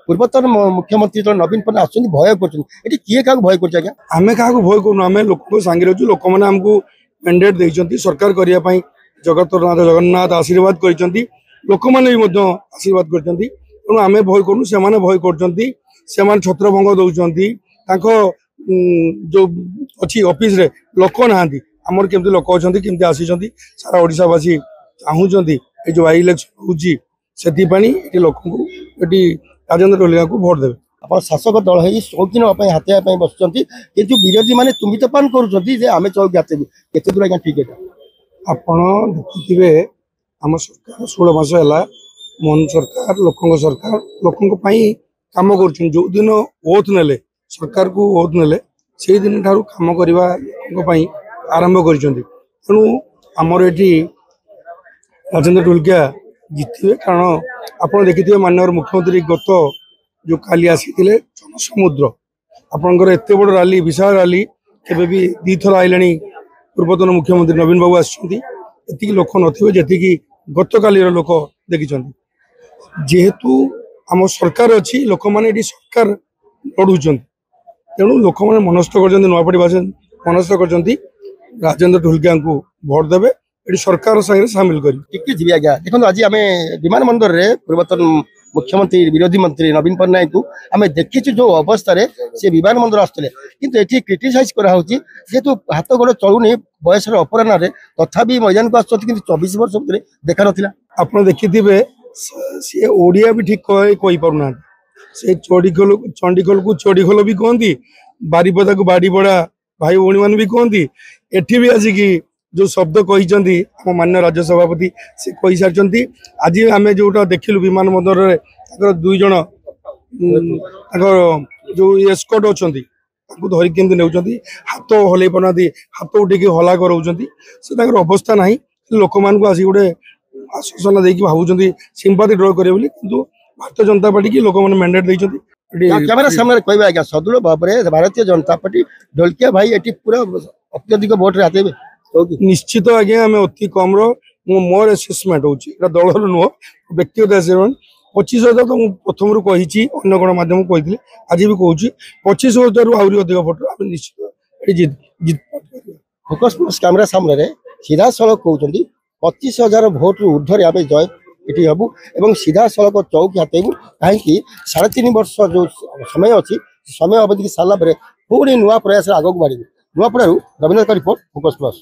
पूर्वतन मुख्यमंत्री जो नवीन पट्टनायक आसुँच भय कर किए क्या भय कर आम क्या भय करूँ आम लोक सांगे अच्छु लोक मैंने आमको मैंडेट देते सरकार करने जगतनाथ जगन्नाथ आशीर्वाद कर लोक मैंने भी आशीर्वाद कर तेणु आम भय करूँ से भय कर छत्रभंग दौरान जो अच्छी ऑफिस रे लोक ना आमर केमती लोक अच्छा केमती आसी सारा ओडावासी चाहूँगी ये जो बाई इलेक्शन होती लोक राजेंद्र ढोलिया को भोट देवे आप शासक दल है शौकीन हाथाई बसुँच कि विरोधी मैंने तुम्बितपान करें चौकी हाथेबू केते दूर ठीक है आपण देखिए आम सरकार 16 मास है मोहन सरकार लोकों काम कर जो दिन ओथ ने सरकार को ओथ ने से दिन ठार कम करने आरंभ कर तेणु आमर ये राजेंद्र ढोलकिया जितने कारण आपड़ देखिए माननीय मुख्यमंत्री गत जो काली आसी जनसमुद्र आपंकर एत बड़ रैली विशाल रैली केवे भी दी थर आइले पूर्वतन मुख्यमंत्री नवीन बाबू आती लोक नथी गत काली लोक देखी जेहेतु आम सरकार अच्छी लोक मैंने सरकार लड़ुं तेणु लोक मैंने मनस्थ कर नुआपाटी मनस्थ कर राजेंद्र ढोलकिया को भोट देवे ये सरकार सागर सामिल कर जी आज्ञा देखो आज आम विमान बंदर में पूर्वतन मुख्यमंत्री विरोधी मंत्री नवीन पट्टनायक को आम देखी जो अवस्था से विमान बंदर आसते कि क्रिटिसाइज जेहेतु हाथ गोड़ चलुनी बयस अपराह तथा मैदान को आस 24 वर्ष भितर देखा नाला आप देखिए सी ओडिया भी ठीक कही पारना से चंडीखोल को चोड़ीखोल भी कहती बारीपदा को बाड़ीपड़ा भाई भौणी मैंने भी कहती एठी भी आसिकी जो शब्द कही माननीय राज्य सभापति से कही सारी आज आम जो देखिलु विमान बंदर दुई जन जो एस्कॉर्ट अच्छा धरिक केमती नौ हाथ हल पाना हाथ उठे हला कर अवस्था ना लोक मान आसिक गोटे आश्वासन देकी भावुं सिंपाथी ड्र करेंगे कि भारतीय जनता पार्टी की लोक मैंने मैंडेट देते कैमेरा सामने कह आज्ञा सदृढ़ भाव में भारतीय जनता पार्टी ढोलकिया भाई ये पूरा अत्यधिक भोट हाथेबे निश्चित आज्ञा आम अति कम मोर एसेसमेंट हो दल नुह व्यक्तिगत एसेसमेंट 25,000 तो प्रथम रू कही अन्य गणमाध्यम कही आज भी कहूँ 25,000 आहरी अधिक भोट आम निश्चित फोकस प्लस कैमेरा सामने सीधा सड़क कहते 25,000 भोट ऊर्धर आम जय ये हबू एवं सीधा सड़क चौकी हाथेबू कहीं 3.5 वर्ष जो समय अच्छी समय अवधि की सारा पुणी नुआ प्रयास आगे बढ़ू नुआपड़ा रविन्द्र का रिपोर्ट फोकस प्लस।